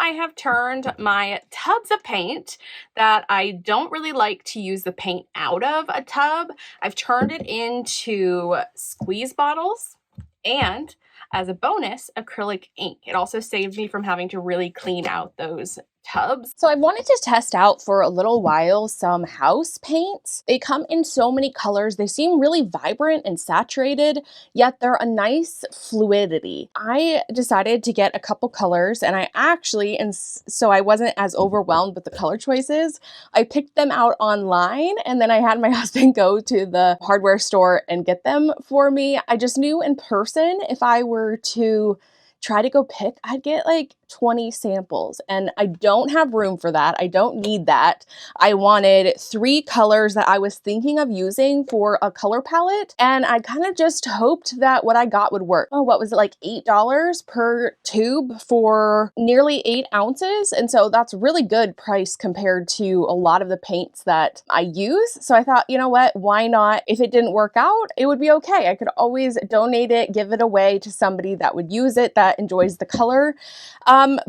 I have turned my tubs of paint that I don't really like to use the paint out of a tub. I've turned it into squeeze bottles and, as a bonus, acrylic ink. It also saved me from having to really clean out those tubs. So I wanted to test out for a little while some house paints. They come in so many colors. They seem really vibrant and saturated, yet they're a nice fluidity. I decided to get a couple colors, and I actually, and so I wasn't as overwhelmed with the color choices, I picked them out online, and then I had my husband go to the hardware store and get them for me. I just knew in person, if I were to try to go pick, I'd get like 20 samples, and I don't have room for that. I don't need that. I wanted 3 colors that I was thinking of using for a color palette, and I kind of just hoped that what I got would work. Oh, what was it, like $8 per tube for nearly 8 ounces? And so that's really good price compared to a lot of the paints that I use. So I thought, you know what, why not? If it didn't work out, it would be okay. I could always donate it, give it away to somebody that would use it, that enjoys the color.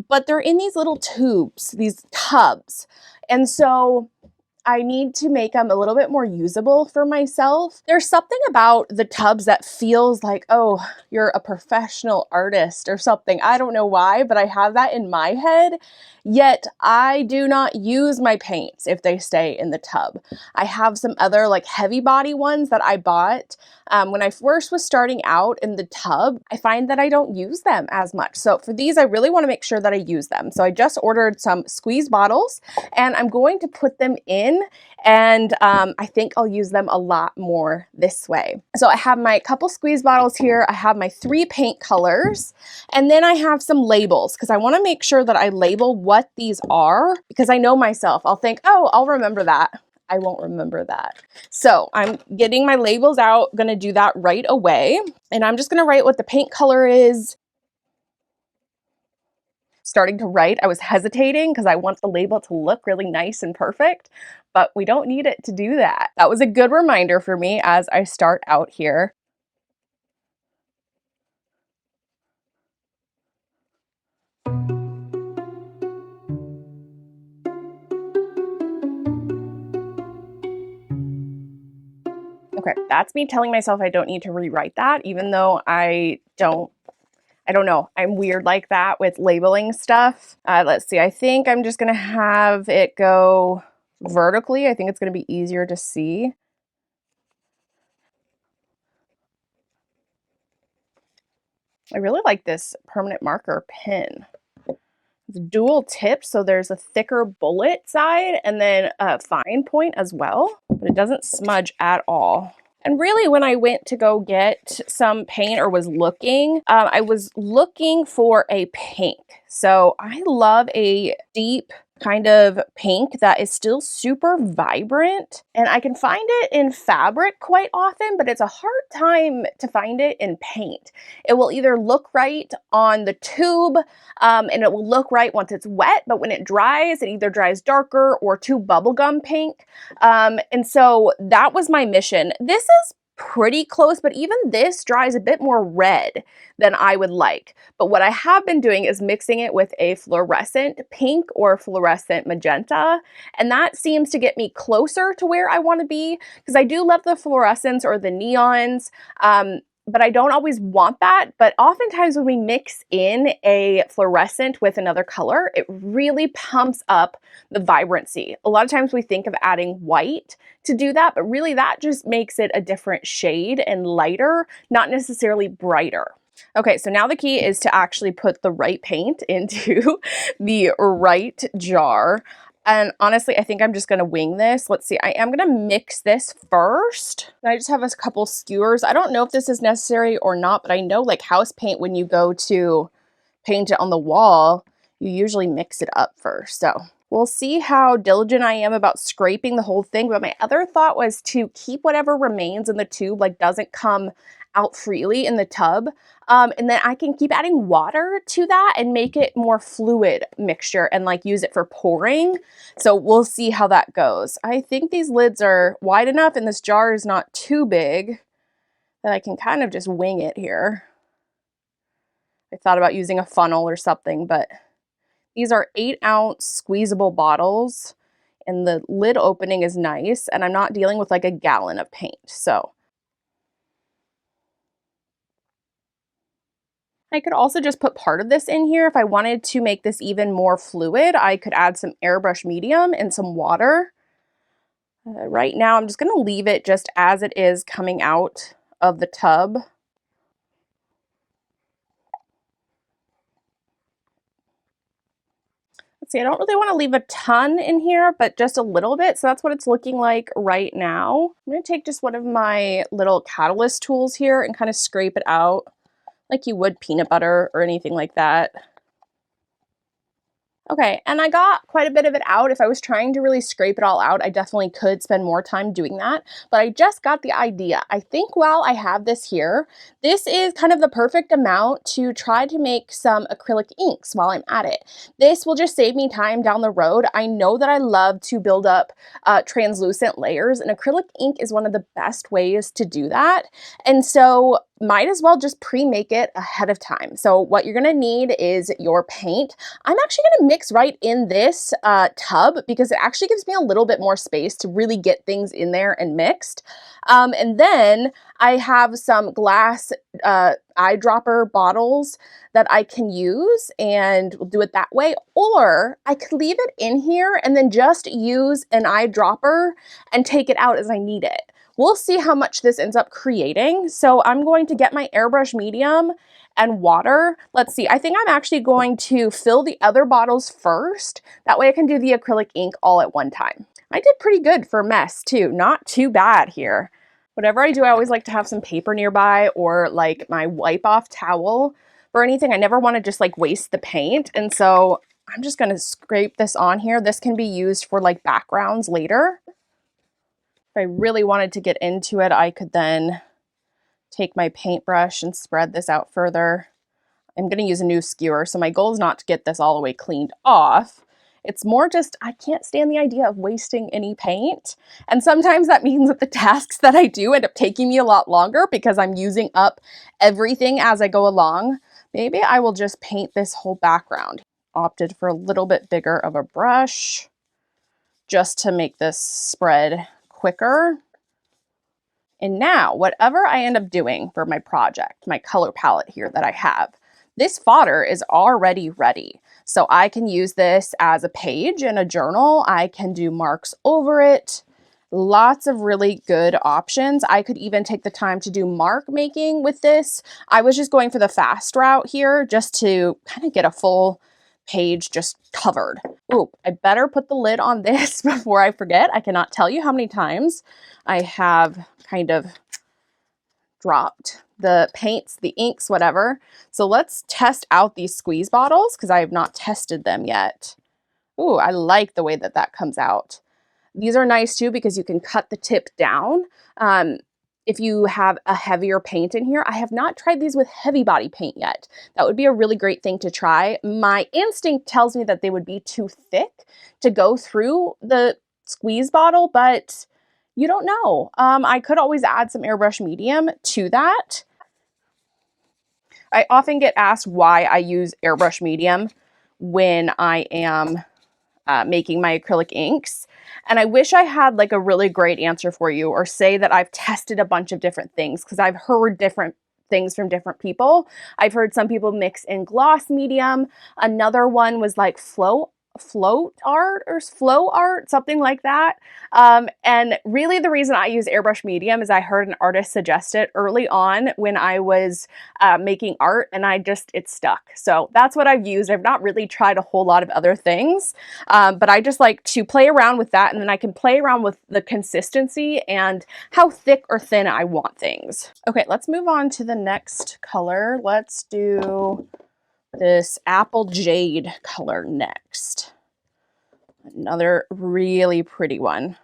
But they're in these little tubes, these tubs. And so I need to make them a little bit more usable for myself. There's something about the tubs that feels like, oh, you're a professional artist or something. I don't know why, but I have that in my head. Yet I do not use my paints if they stay in the tub. I have some other like heavy body ones that I bought when I first was starting out in the tub. I find that I don't use them as much. So for these, I really want to make sure that I use them. So I just ordered some squeeze bottles, and I'm going to put them in, and I think I'll use them a lot more this way. So I have my couple squeeze bottles here. I have my 3 paint colors, and then I have some labels because I want to make sure that I label what these are, because I know myself. I'll think, oh, I'll remember that. I won't remember that. So I'm getting my labels out, gonna do that right away. And I'm just gonna write what the paint color is. Starting to write, I was hesitating because I want the label to look really nice and perfect, but we don't need it to do that. That was a good reminder for me as I start out here. Okay, that's me telling myself I don't need to rewrite that, even though I don't know. I'm weird like that with labeling stuff. Let's see. I think I'm just going to have it go vertically. I think it's going to be easier to see. I really like this permanent marker pen. It's dual tip, so there's a thicker bullet side and then a fine point as well, but it doesn't smudge at all. And really, when I went to go get some paint or was looking, I was looking for a pink. So I love a deep kind of pink that is still super vibrant. And I can find it in fabric quite often, but it's a hard time to find it in paint. It will either look right on the tube and it will look right once it's wet, but when it dries, it either dries darker or too bubblegum pink. And so that was my mission. This is pretty close, but even this dries a bit more red than I would like. But what I have been doing is mixing it with a fluorescent pink or fluorescent magenta, and that seems to get me closer to where I want to be, because I do love the fluorescents or the neons, but I don't always want that. But oftentimes when we mix in a fluorescent with another color, it really pumps up the vibrancy. A lot of times we think of adding white to do that, but really that just makes it a different shade and lighter, not necessarily brighter. Okay, so now the key is to actually put the right paint into the right jar. And honestly, I think I'm just going to wing this. Let's see. I am going to mix this first. I just have a couple skewers. I don't know if this is necessary or not, but I know like house paint, when you go to paint it on the wall, you usually mix it up first. So we'll see how diligent I am about scraping the whole thing. But my other thought was to keep whatever remains in the tube, like doesn't come out freely in the tub. And then I can keep adding water to that and make it more fluid mixture and like use it for pouring. So we'll see how that goes. I think these lids are wide enough and this jar is not too big that I can kind of just wing it here. I thought about using a funnel or something, but These are 8-ounce squeezable bottles, and the lid opening is nice, and I'm not dealing with like a gallon of paint. So I could also just put part of this in here. If I wanted to make this even more fluid, I could add some airbrush medium and some water. Right now, I'm just going to leave it just as it is coming out of the tub. Let's see, I don't really want to leave a ton in here, but just a little bit. So that's what it's looking like right now. I'm going to take just one of my little catalyst tools here and kind of scrape it out like you would peanut butter or anything like that. Okay, and I got quite a bit of it out. If I was trying to really scrape it all out, I definitely could spend more time doing that, but I just got the idea. I think while I have this here, this is kind of the perfect amount to try to make some acrylic inks while I'm at it. This will just save me time down the road. I know that I love to build up translucent layers, and acrylic ink is one of the best ways to do that. And so might as well just pre-make it ahead of time. So what you're gonna need is your paint. I'm actually gonna mix right in this tub because it actually gives me a little bit more space to really get things in there and mixed. And then I have some glass eyedropper bottles that I can use, and we'll do it that way. Or I could leave it in here and then just use an eyedropper and take it out as I need it. We'll see how much this ends up creating. So I'm going to get my airbrush medium and water. Let's see, I think I'm actually going to fill the other bottles first. That way I can do the acrylic ink all at one time. I did pretty good for a mess too, not too bad here. Whatever I do, I always like to have some paper nearby or like my wipe off towel for anything. I never want to just like waste the paint. And so I'm just going to scrape this on here. This can be used for like backgrounds later. If I really wanted to get into it, I could then take my paintbrush and spread this out further. I'm going to use a new skewer, so my goal is not to get this all the way cleaned off. It's more just, I can't stand the idea of wasting any paint. And sometimes that means that the tasks that I do end up taking me a lot longer because I'm using up everything as I go along. Maybe I will just paint this whole background. Opted for a little bit bigger of a brush just to make this spread quicker. And now, whatever I end up doing for my project, my color palette here that I have, this fodder is already ready. So I can use this as a page in a journal. I can do marks over it. Lots of really good options. I could even take the time to do mark making with this. I was just going for the fast route here just to kind of get a full page just covered. Ooh, I better put the lid on this before I forget. I cannot tell you how many times I have kind of dropped the paints, the inks, whatever. So let's test out these squeeze bottles because I have not tested them yet. Ooh, I like the way that that comes out. These are nice too because you can cut the tip down. If you have a heavier paint in here, I have not tried these with heavy body paint yet. That would be a really great thing to try. My instinct tells me that they would be too thick to go through the squeeze bottle, but you don't know. I could always add some airbrush medium to that. I often get asked why I use airbrush medium when I am making my acrylic inks. And I wish I had like a really great answer for you, or say that I've tested a bunch of different things, because I've heard different things from different people. I've heard some people mix in gloss medium. Another one was like float art or flow art, something like that. And really the reason I use airbrush medium is I heard an artist suggest it early on when I was making art, and it stuck. So that's what I've used. I've not really tried a whole lot of other things, but I just like to play around with that, and then I can play around with the consistency and how thick or thin I want things. Okay, let's move on to the next color. Let's do this apple jade color next. Another really pretty one.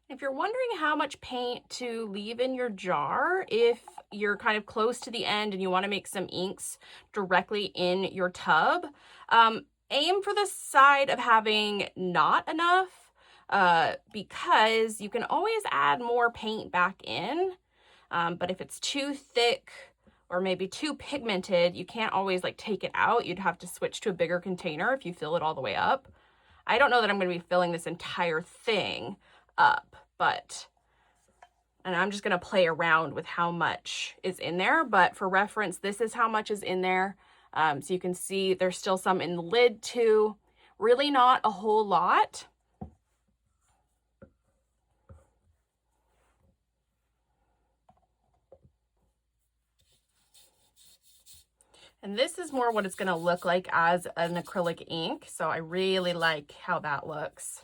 If you're wondering how much paint to leave in your jar, if you're kind of close to the end and you want to make some inks directly in your tub, aim for the side of having not enough because you can always add more paint back in. But if it's too thick or maybe too pigmented, you can't always like take it out. You'd have to switch to a bigger container if you fill it all the way up. I don't know that I'm going to be filling this entire thing up, and I'm just going to play around with how much is in there. But for reference, this is how much is in there. So you can see there's still some in the lid too. Really not a whole lot. And this is more what it's going to look like as an acrylic ink. So I really like how that looks.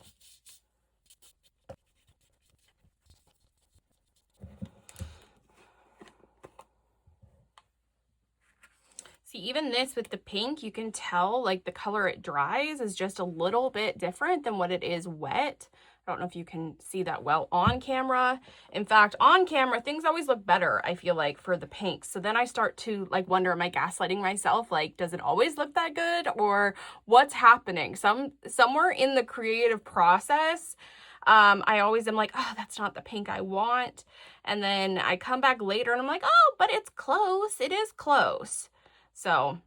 See, even this with the pink, you can tell like the color it dries is just a little bit different than what it is wet. I don't know if you can see that well on camera. In fact, on camera, things always look better, I feel like, for the pinks. So then I start to like wonder, am I gaslighting myself? Like, does it always look that good, or what's happening? Somewhere in the creative process, I always am like, oh, that's not the pink I want. And then I come back later and I'm like, oh, but it's close. It is close. So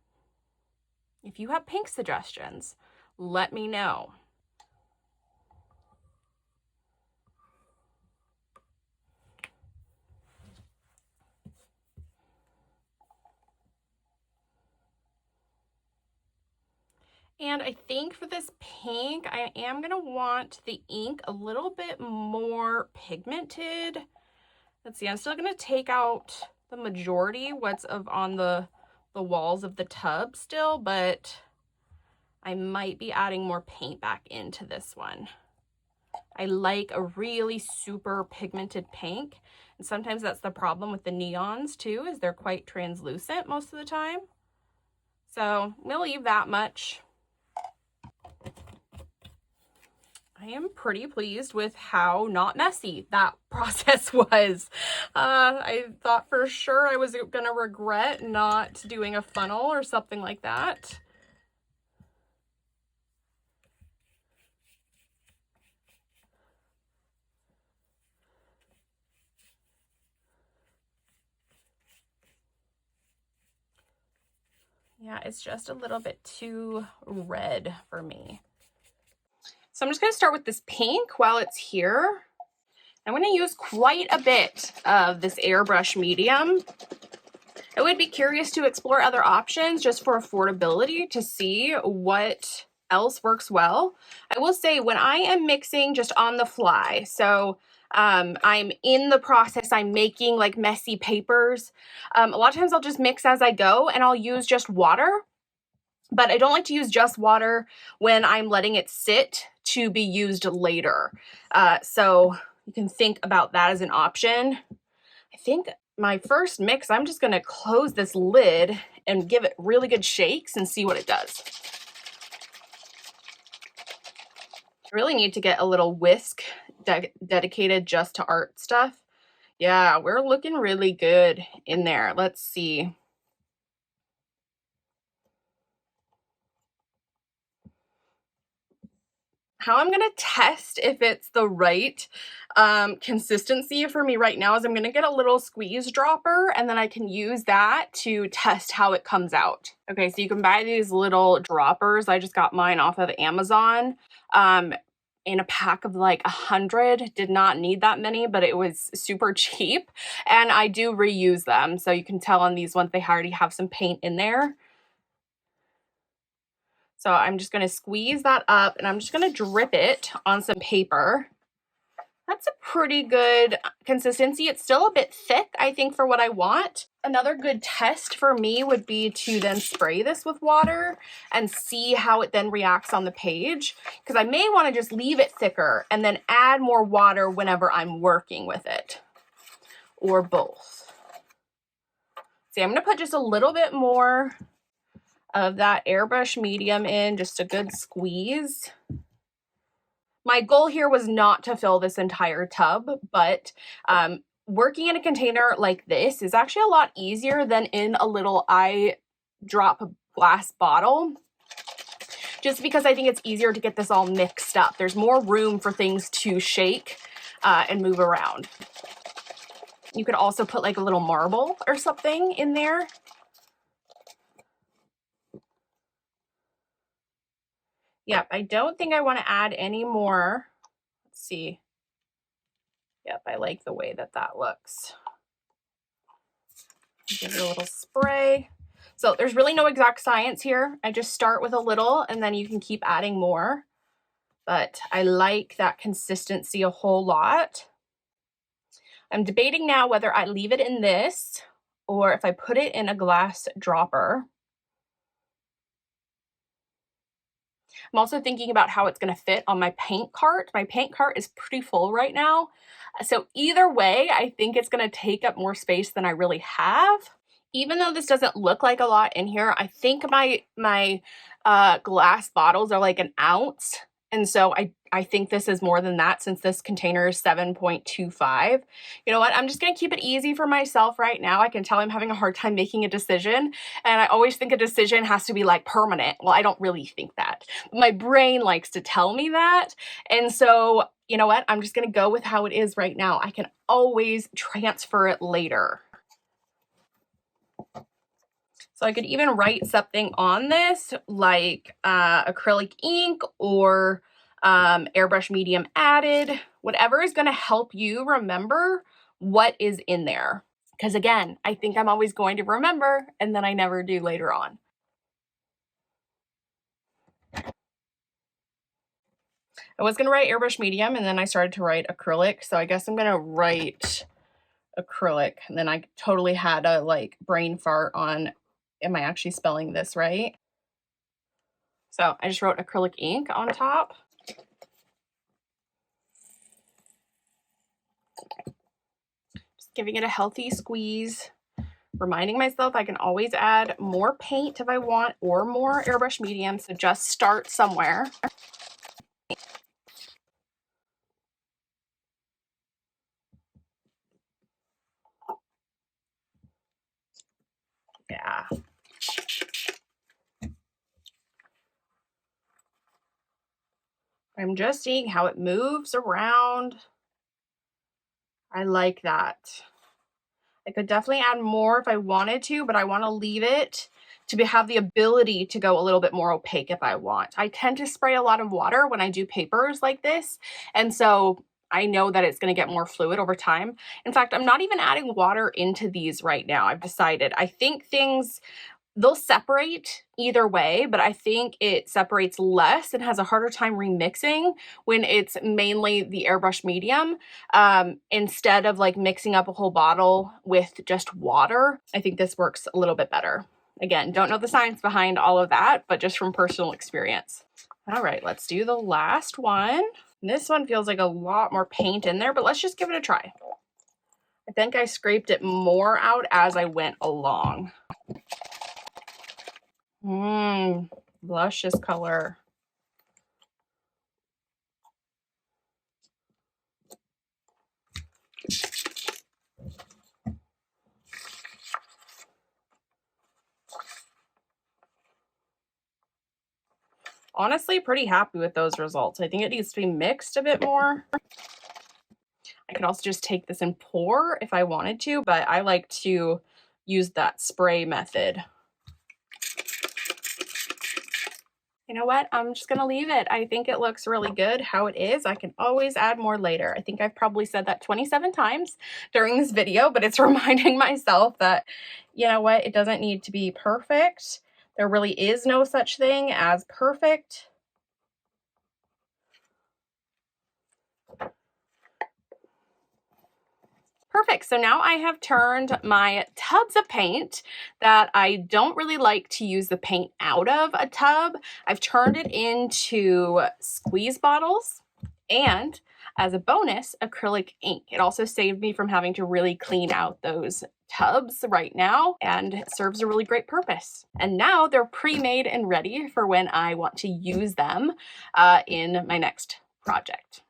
if you have pink suggestions, let me know. And I think for this pink, I am going to want the ink a little bit more pigmented. Let's see, I'm still going to take out the majority what's on the walls of the tub still, but I might be adding more paint back into this one. I like a really super pigmented pink, and sometimes that's the problem with the neons too, is they're quite translucent most of the time. So we'll leave that much. I am pretty pleased with how not messy that process was. I thought for sure I was gonna regret not doing a funnel or something like that. Yeah, it's just a little bit too red for me. So I'm just going to start with this pink while it's here. I'm going to use quite a bit of this airbrush medium. I would be curious to explore other options just for affordability to see what else works well. I will say when I am mixing just on the fly, so I'm in the process, I'm making like messy papers. A lot of times I'll just mix as I go and I'll use just water. But I don't like to use just water when I'm letting it sit to be used later. So you can think about that as an option. I think my first mix, I'm just going to close this lid and give it really good shakes and see what it does. I really need to get a little whisk dedicated just to art stuff. Yeah, we're looking really good in there. Let's see. How I'm going to test if it's the right consistency for me right now is I'm going to get a little squeeze dropper, and then I can use that to test how it comes out. Okay, so you can buy these little droppers. I just got mine off of Amazon in a pack of like 100. Did not need that many, but it was super cheap, and I do reuse them. So you can tell on these ones they already have some paint in there. So I'm just going to squeeze that up and I'm just going to drip it on some paper. That's a pretty good consistency. It's still a bit thick, I think, for what I want. Another good test for me would be to then spray this with water and see how it then reacts on the page, because I may want to just leave it thicker and then add more water whenever I'm working with it, or both. See, I'm going to put just a little bit more of that airbrush medium in, just a good squeeze. My goal here was not to fill this entire tub, but working in a container like this is actually a lot easier than in a little eye drop glass bottle. just because I think it's easier to get this all mixed up. There's more room for things to shake and move around. You could also put like a little marble or something in there. Yep, I don't think I want to add any more. Let's see. Yep, I like the way that that looks. Give it a little spray. So there's really no exact science here. I just start with a little and then you can keep adding more. But I like that consistency a whole lot. I'm debating now whether I leave it in this or if I put it in a glass dropper. I'm also thinking about how it's going to fit on my paint cart. My paint cart is pretty full right now. So either way, I think it's going to take up more space than I really have. Even though this doesn't look like a lot in here, I think my glass bottles are like an ounce. And so I think this is more than that since this container is 7.25. You know what? I'm just going to keep it easy for myself right now. I can tell I'm having a hard time making a decision. And I always think a decision has to be like permanent. Well, I don't really think that. My brain likes to tell me that. And so, you know what? I'm just going to go with how it is right now. I can always transfer it later. So I could even write something on this like acrylic ink or airbrush medium added, whatever is going to help you remember what is in there. Because again, I think I'm always going to remember and then I never do later on. I was going to write airbrush medium and then I started to write acrylic. So I guess I'm going to write acrylic. And then I totally had a like brain fart on, am I actually spelling this right? So I just wrote acrylic ink on top. Just giving it a healthy squeeze. Reminding myself I can always add more paint if I want or more airbrush medium. So just start somewhere. Yeah. I'm just seeing how it moves around. I like that. I could definitely add more if I wanted to, but I want to leave it to have the ability to go a little bit more opaque if I want. I tend to spray a lot of water when I do papers like this, and so I know that it's going to get more fluid over time. In fact, I'm not even adding water into these right now. I've decided. I think they'll separate either way, but I think it separates less and has a harder time remixing when it's mainly the airbrush medium instead of like mixing up a whole bottle with just water. I think this works a little bit better. Again, don't know the science behind all of that, but just from personal experience. All right, let's do the last one. This one feels like a lot more paint in there, but let's just give it a try. I think I scraped it more out as I went along. Luscious color. Honestly, pretty happy with those results. I think it needs to be mixed a bit more. I could also just take this and pour if I wanted to, but I like to use that spray method. You know what? I'm just going to leave it. I think it looks really good how it is. I can always add more later. I think I've probably said that 27 times during this video, but it's reminding myself that, you know what? It doesn't need to be perfect. There really is no such thing as perfect. Perfect. So now I have turned my tubs of paint that I don't really like to use the paint out of a tub. I've turned it into squeeze bottles and, as a bonus, acrylic ink. It also saved me from having to really clean out those tubs right now, and it serves a really great purpose. And now they're pre-made and ready for when I want to use them in my next project.